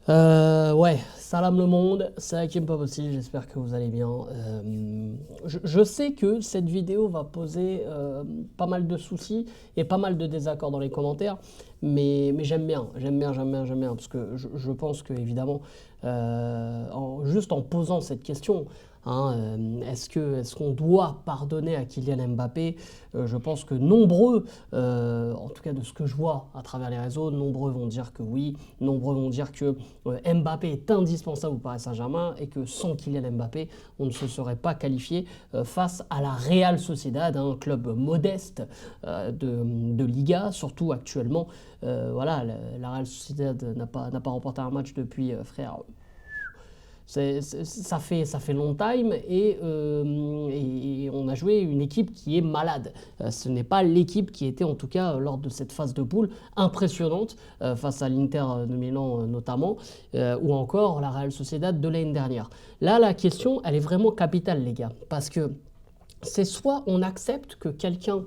Ouais, salam le monde, c'est Hakim Pop aussi, j'espère que vous allez bien. Je sais que cette vidéo va poser pas mal de soucis et pas mal de désaccords dans les commentaires, mais j'aime bien, parce que je pense que évidemment, juste en posant cette question, hein, est-ce qu'on doit pardonner à Kylian Mbappé? Je pense que nombreux, en tout cas de ce que je vois à travers les réseaux, nombreux vont dire que oui, nombreux vont dire que Mbappé est indispensable au Paris Saint-Germain et que sans Kylian Mbappé, on ne se serait pas qualifié face à la Real Sociedad, un club modeste de Liga, surtout actuellement. Voilà, la Real Sociedad n'a pas remporté un match depuis, frère, ça fait long time et on a joué une équipe qui est malade. Ce n'est pas l'équipe qui était en tout cas lors de cette phase de poule impressionnante face à l'Inter de Milan notamment ou encore la Real Sociedad de l'année dernière. Là, la question, elle est vraiment capitale les gars, parce que c'est soit on accepte que quelqu'un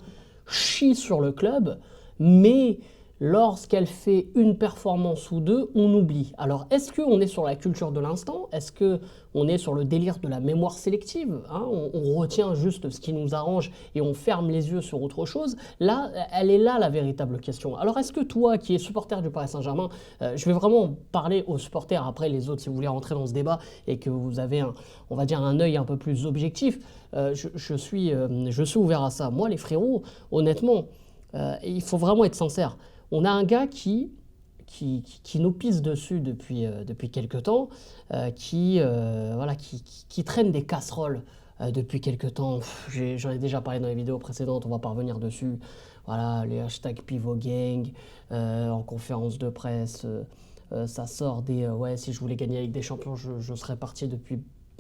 chie sur le club, mais lorsqu'elle fait une performance ou deux, on oublie. Alors, est-ce qu'on est sur la culture de l'instant? Est-ce qu'on est sur le délire de la mémoire sélective, hein? On retient juste ce qui nous arrange et on ferme les yeux sur autre chose. Là, elle est là la véritable question. Alors, est-ce que toi, qui es supporter du Paris Saint-Germain, je vais vraiment parler aux supporters, après les autres, si vous voulez rentrer dans ce débat et que vous avez, on va dire, un œil un peu plus objectif, je suis ouvert à ça. Moi, les frérots, honnêtement, il faut vraiment être sincère. On a un gars qui nous pisse dessus depuis quelques temps, voilà, qui traîne des casseroles depuis quelques temps. J'en ai déjà parlé dans les vidéos précédentes, on va pas revenir dessus. Voilà, les hashtags Pivot Gang, en conférence de presse, ça sort des ouais, si je voulais gagner avec des champions, je serais parti depuis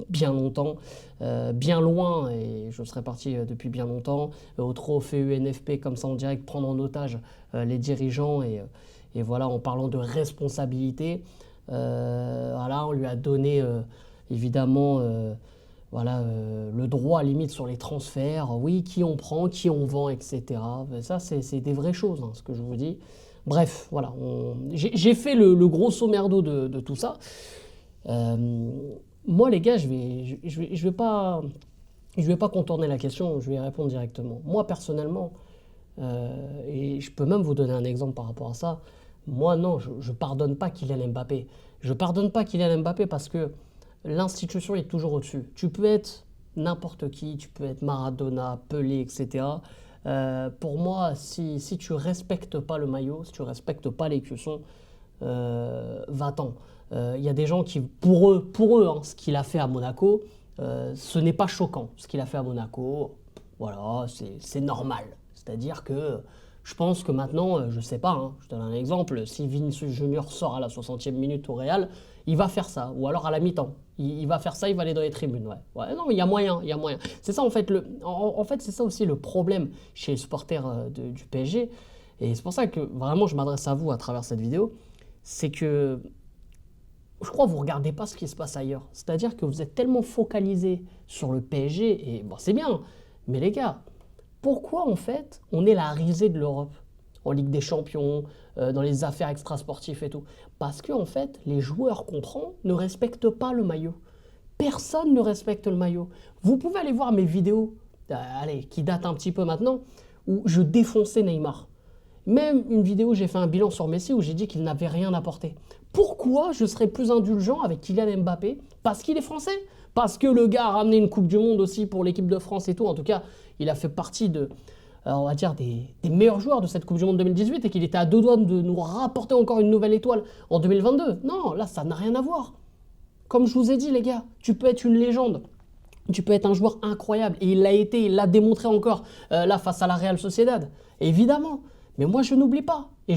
bien longtemps, bien loin, et je serais parti depuis bien longtemps. Au trophée UNFP, comme ça, en direct, prendre en otage les dirigeants et voilà, en parlant de responsabilité, voilà, on lui a donné évidemment voilà, le droit limite sur les transferts, oui, qui on prend, qui on vend, etc. Ça, c'est des vraies choses, hein, ce que je vous dis. Bref, voilà, j'ai fait le grosso merdo de tout ça. Euh, Moi, les gars, je vais pas contourner la question, je vais y répondre directement. Moi, personnellement, et je peux même vous donner un exemple par rapport à ça. Moi, non, je pardonne pas Kylian Mbappé. Je pardonne pas Kylian Mbappé parce que l'institution est toujours au-dessus. Tu peux être n'importe qui, tu peux être Maradona, Pelé, etc. Pour moi, si tu respectes pas le maillot, si tu respectes pas l'écusson, va-t'en. Il y a des gens qui, pour eux, hein, ce qu'il a fait à Monaco, ce n'est pas choquant. Ce qu'il a fait à Monaco, voilà, c'est normal. C'est-à-dire que je pense que maintenant, je sais pas, hein, je donne un exemple, si Vinicius Junior sort à la 60e minute au Real, il va faire ça, ou alors à la mi-temps. Il va faire ça, il va aller dans les tribunes. Ouais, ouais, non, mais il y a moyen, il y a moyen. C'est ça en fait, en fait, c'est ça aussi le problème chez les supporters du PSG. Et c'est pour ça que vraiment je m'adresse à vous à travers cette vidéo. C'est que je crois que vous ne regardez pas ce qui se passe ailleurs. C'est-à-dire que vous êtes tellement focalisé sur le PSG, et bon, c'est bien, mais les gars, pourquoi en fait on est la risée de l'Europe en Ligue des Champions, dans les affaires extrasportives et tout? Parce que en fait, les joueurs qu'on prend ne respectent pas le maillot. Personne ne respecte le maillot. Vous pouvez aller voir mes vidéos, allez, qui datent un petit peu maintenant, où je défonçais Neymar. Même une vidéo où j'ai fait un bilan sur Messi où j'ai dit qu'il n'avait rien apporté. Pourquoi je serais plus indulgent avec Kylian Mbappé? Parce qu'il est français? Parce que le gars a ramené une Coupe du Monde aussi pour l'équipe de France et tout. En tout cas, il a fait partie on va dire, des meilleurs joueurs de cette Coupe du Monde 2018 et qu'il était à deux doigts de nous rapporter encore une nouvelle étoile en 2022. Non, là, ça n'a rien à voir. Comme je vous ai dit, les gars, tu peux être une légende. Tu peux être un joueur incroyable. Et il l'a été, il l'a démontré encore là face à la Real Sociedad. Évidemment. Mais moi, je n'oublie pas. Et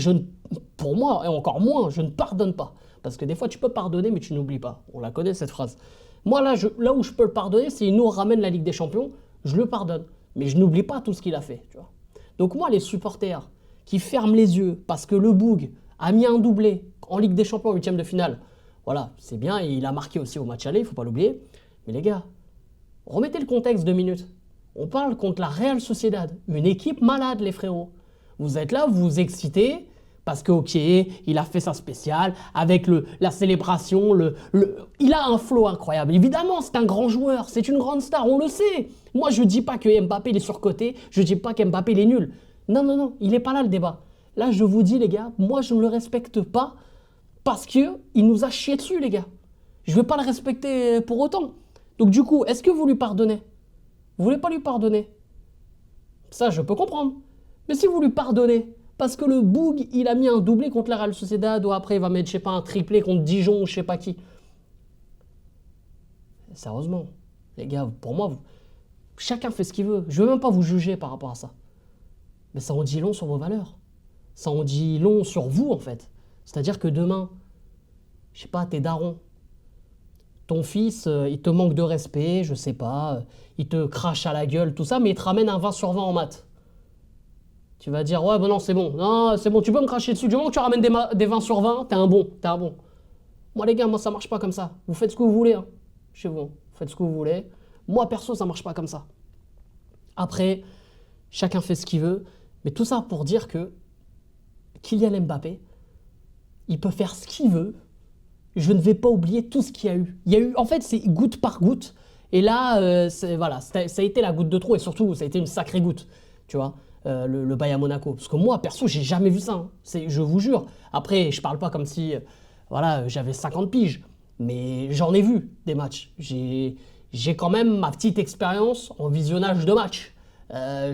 pour moi, et encore moins, je ne pardonne pas. Parce que des fois, tu peux pardonner, mais tu n'oublies pas. On la connaît, cette phrase. Moi, là où je peux le pardonner, c'est qu'il nous ramène la Ligue des Champions. Je le pardonne. Mais je n'oublie pas tout ce qu'il a fait. Tu vois. Donc moi, les supporters qui ferment les yeux parce que le Boug a mis un doublé en Ligue des Champions en huitième de finale, voilà, c'est bien. Et il a marqué aussi au match aller, il ne faut pas l'oublier. Mais les gars, remettez le contexte 2 minutes. On parle contre la Real Sociedad, une équipe malade, les frérots. Vous êtes là, vous vous excitez Parce que, ok, il a fait sa spéciale avec la célébration, il a un flow incroyable. Évidemment, c'est un grand joueur, c'est une grande star, on le sait. Moi, je ne dis pas que Mbappé il est surcoté, je ne dis pas qu'Mbappé il est nul. Non, non, non, il n'est pas là le débat. Là, je vous dis, les gars, moi, je ne le respecte pas parce qu'il nous a chié dessus, les gars. Je ne vais pas le respecter pour autant. Donc, du coup, est-ce que vous lui pardonnez? Vous voulez pas lui pardonner? Ça, je peux comprendre. Mais si vous lui pardonnez, parce que le Boug, il a mis un doublé contre la Real Sociedad, ou après il va mettre, je sais pas, un triplé contre Dijon ou je sais pas qui. Sérieusement, les gars, pour moi, chacun fait ce qu'il veut. Je veux même pas vous juger par rapport à ça. Mais ça en dit long sur vos valeurs. Ça en dit long sur vous, en fait. C'est-à-dire que demain, je sais pas, t'es daron. Ton fils, il te manque de respect, je sais pas, il te crache à la gueule, tout ça, mais il te ramène un 20 sur 20 en maths. Tu vas dire, ouais, ben non, c'est bon. Non, c'est bon, tu peux me cracher dessus. Du moment que tu ramènes des 20 sur 20, t'es un bon, t'es un bon. Moi, les gars, moi, ça marche pas comme ça. Vous faites ce que vous voulez, hein, chez vous. Vous faites ce que vous voulez. Moi, perso, ça marche pas comme ça. Après, chacun fait ce qu'il veut. Mais tout ça pour dire que Kylian Mbappé, il peut faire ce qu'il veut. Je ne vais pas oublier tout ce qu'il y a eu. Il y a eu, en fait, c'est goutte par goutte. Et là, voilà, ça a été la goutte de trop. Et surtout, ça a été une sacrée goutte. Tu vois, le Bayern Monaco. Parce que moi, perso, j'ai jamais vu ça. Hein. Je vous jure. Après, je parle pas comme si voilà, j'avais 50 piges. Mais j'en ai vu des matchs. J'ai quand même ma petite expérience en visionnage de matchs.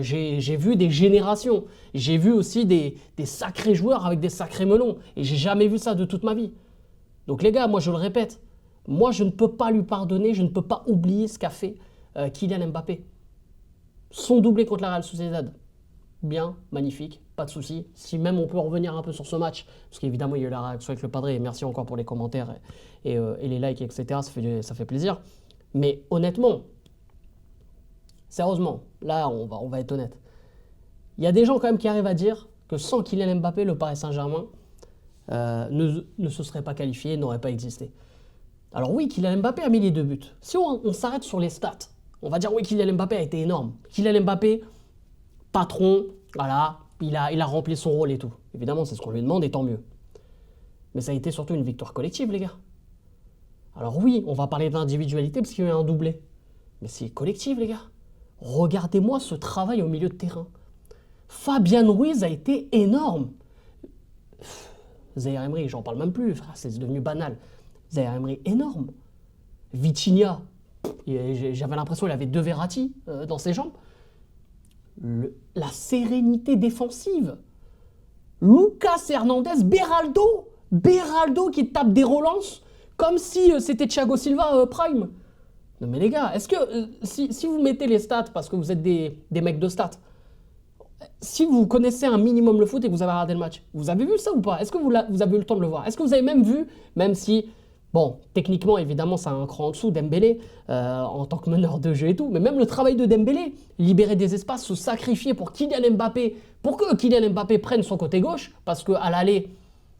J'ai vu des générations. J'ai vu aussi des sacrés joueurs avec des sacrés melons. Et j'ai jamais vu ça de toute ma vie. Donc les gars, moi je le répète, moi je ne peux pas lui pardonner, je ne peux pas oublier ce qu'a fait Kylian Mbappé. Son doublé contre la Real Sociedad, bien, magnifique, pas de souci. Si même on peut revenir un peu sur ce match, parce qu'évidemment il y a eu la réaction avec le Padre, et merci encore pour les commentaires et les likes, etc. Ça fait plaisir. Mais honnêtement, sérieusement, là on va être honnête. Il y a des gens quand même qui arrivent à dire que sans Kylian Mbappé, le Paris Saint-Germain ne se serait pas qualifié, n'aurait pas existé. Alors oui, Kylian Mbappé a mis les 2 buts. Si on s'arrête sur les stats, on va dire oui, Kylian Mbappé a été énorme. Kylian Mbappé, patron, voilà, il a rempli son rôle et tout. Évidemment, c'est ce qu'on lui demande et tant mieux. Mais ça a été surtout une victoire collective, les gars. Alors oui, on va parler d'individualité parce qu'il y a eu un doublé. Mais c'est collectif, les gars. Regardez-moi ce travail au milieu de terrain. Fabian Ruiz a été énorme. Zaïre Emery, j'en parle même plus, frère, c'est devenu banal. Zaïre Emery, énorme. Vitinha, j'avais l'impression qu'il avait 2 Verratti dans ses jambes. La sérénité défensive. Lucas Hernandez, Beraldo qui tape des relances comme si c'était Thiago Silva prime. Non mais les gars, est-ce que si vous mettez les stats parce que vous êtes des mecs de stats, si vous connaissez un minimum le foot et que vous avez regardé le match, vous avez vu ça ou pas? Est-ce que vous avez eu le temps de le voir? Est-ce que vous avez même vu, même si, bon, techniquement, évidemment, c'est un cran en dessous, Dembélé, en tant que meneur de jeu et tout, mais même le travail de Dembélé, libérer des espaces, se sacrifier pour Kylian Mbappé, pour que Kylian Mbappé prenne son côté gauche, parce qu'à l'aller,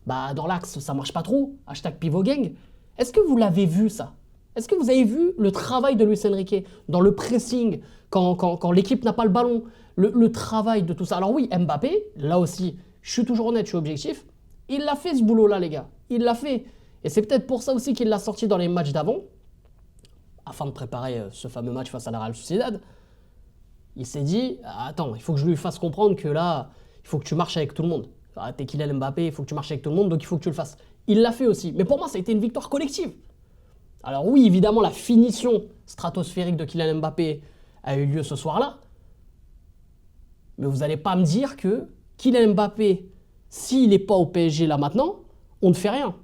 bah, dans l'axe, ça marche pas trop, #pivot gang. Est-ce que vous l'avez vu ça? Est-ce que vous avez vu le travail de Luis Enrique dans le pressing, quand l'équipe n'a pas le ballon, le travail de tout ça? Alors oui, Mbappé, là aussi, je suis toujours honnête, je suis objectif, il l'a fait ce boulot-là, les gars. Il l'a fait. Et c'est peut-être pour ça aussi qu'il l'a sorti dans les matchs d'avant, afin de préparer ce fameux match face à la Real Sociedad. Il s'est dit, attends, il faut que je lui fasse comprendre que là, il faut que tu marches avec tout le monde. T'es Kylian Mbappé, il faut que tu marches avec tout le monde, donc il faut que tu le fasses. Il l'a fait aussi. Mais pour moi, ça a été une victoire collective. Alors oui, évidemment, la finition stratosphérique de Kylian Mbappé a eu lieu ce soir-là. Mais vous n'allez pas me dire que Kylian Mbappé, s'il n'est pas au PSG là maintenant, on ne fait rien.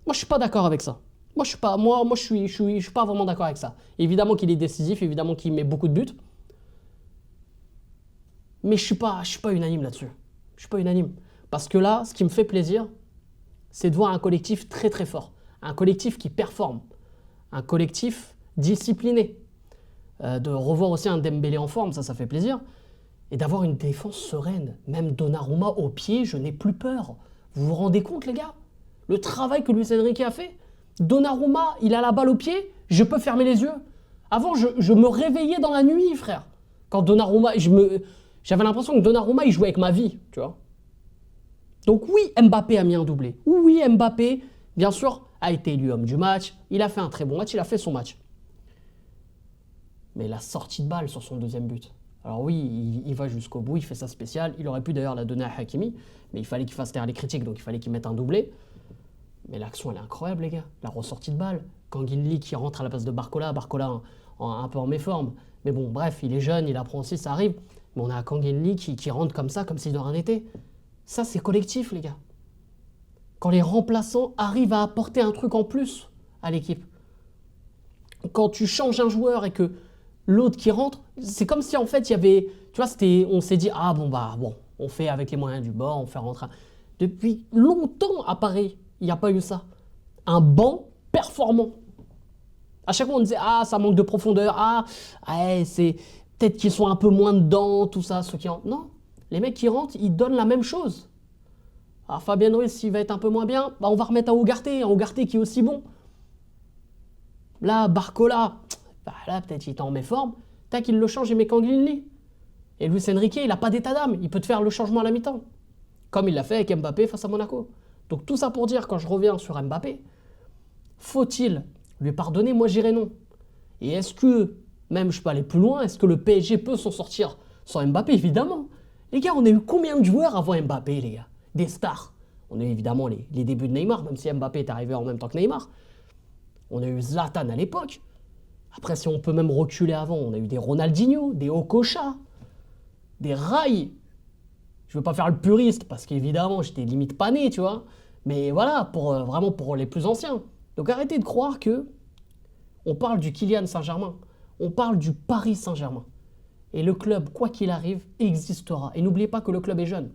Moi, je ne suis pas d'accord avec ça. Moi, je suis pas vraiment d'accord avec ça. Évidemment qu'il est décisif, évidemment qu'il met beaucoup de buts. Mais je suis pas unanime là-dessus. Je suis pas unanime. Parce que là, ce qui me fait plaisir, c'est de voir un collectif très très fort. Un collectif qui performe. Un collectif discipliné. De revoir aussi un Dembélé en forme, ça fait plaisir. Et d'avoir une défense sereine. Même Donnarumma au pied, je n'ai plus peur. Vous vous rendez compte, les gars? Le travail que Luis Enrique a fait. Donnarumma, il a la balle au pied, je peux fermer les yeux. Avant, je me réveillais dans la nuit, frère. Quand Donnarumma, j'avais l'impression que Donnarumma, il jouait avec ma vie, tu vois. Donc oui, Mbappé a mis un doublé. Oui, Mbappé, bien sûr, a été élu homme du match. Il a fait un très bon match, il a fait son match. Mais la sortie de balle sur son deuxième but. Alors oui, il va jusqu'au bout, il fait ça spécial. Il aurait pu d'ailleurs la donner à Hakimi, mais il fallait qu'il fasse taire les critiques, donc il fallait qu'il mette un doublé. Mais l'action, elle est incroyable, les gars. La ressortie de balle. Kangin Lee qui rentre à la place de Barcola. Barcola un peu en méforme. Mais bon, bref, il est jeune, il apprend aussi, ça arrive. Mais on a Kangin Lee qui rentre comme ça, comme si de rien n'était. Ça, c'est collectif, les gars. Quand les remplaçants arrivent à apporter un truc en plus à l'équipe. Quand tu changes un joueur et que l'autre qui rentre, c'est comme si en fait il y avait, tu vois, on s'est dit, ah bon, on fait avec les moyens du bord, on fait rentrer. Depuis longtemps à Paris, il n'y a pas eu ça. Un banc performant. À chaque fois on disait, ah ça manque de profondeur, c'est peut-être qu'ils sont un peu moins dedans, tout ça, ceux qui rentrent. Non, les mecs qui rentrent, ils donnent la même chose. Alors Fabien Ruiz, s'il va être un peu moins bien, on va remettre à Ugarte qui est aussi bon. Là, Barcola, là peut-être il est en méforme. Tac, il le change et met Kangin Lee. Et Luis Enrique, il n'a pas d'état d'âme. Il peut te faire le changement à la mi-temps. Comme il l'a fait avec Mbappé face à Monaco. Donc tout ça pour dire, quand je reviens sur Mbappé, faut-il lui pardonner? Moi, j'irais non. Et est-ce que, même je peux aller plus loin, est-ce que le PSG peut s'en sortir sans Mbappé? Évidemment. Les gars, on a eu combien de joueurs avant Mbappé, les gars? Des stars. On a eu évidemment les débuts de Neymar, même si Mbappé est arrivé en même temps que Neymar. On a eu Zlatan à l'époque. Après, si on peut même reculer avant, on a eu des Ronaldinho, des Okocha, des Rai. Je ne veux pas faire le puriste parce qu'évidemment, j'étais limite pas né, tu vois. Mais voilà, vraiment pour les plus anciens. Donc arrêtez de croire que on parle du Kylian Saint-Germain. On parle du Paris Saint-Germain. Et le club, quoi qu'il arrive, existera. Et n'oubliez pas que le club est jeune.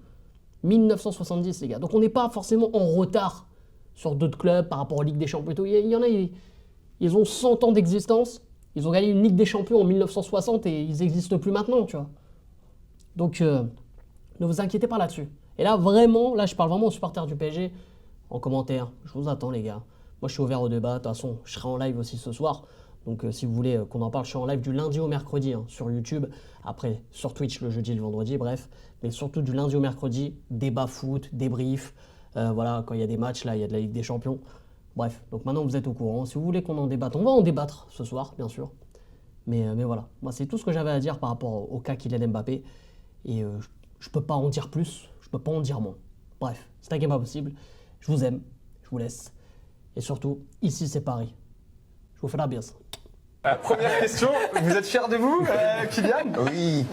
1970, les gars. Donc on n'est pas forcément en retard sur d'autres clubs par rapport aux Ligues des Champions et tout. Il y en a, ils ont 100 ans d'existence. Ils ont gagné une Ligue des Champions en 1960 et ils n'existent plus maintenant, tu vois. Donc, ne vous inquiétez pas là-dessus. Et là, vraiment, là, je parle vraiment aux supporters du PSG. En commentaire, je vous attends, les gars. Moi, je suis ouvert au débat. De toute façon, je serai en live aussi ce soir. Donc, si vous voulez qu'on en parle, je suis en live du lundi au mercredi sur YouTube. Après, sur Twitch le jeudi et le vendredi, bref. Mais surtout du lundi au mercredi, débat foot, débrief. Voilà, quand il y a des matchs, là, il y a de la Ligue des Champions. Bref, donc maintenant vous êtes au courant. Si vous voulez qu'on en débatte, on va en débattre ce soir, bien sûr. Mais voilà, moi c'est tout ce que j'avais à dire par rapport au cas Kylian Mbappé. Et je peux pas en dire plus, je peux pas en dire moins. Bref, c'est un game pas possible. Je vous aime, je vous laisse. Et surtout, ici c'est Paris. Je vous fais la biase. Première question, vous êtes fier de vous, Kylian? Oui.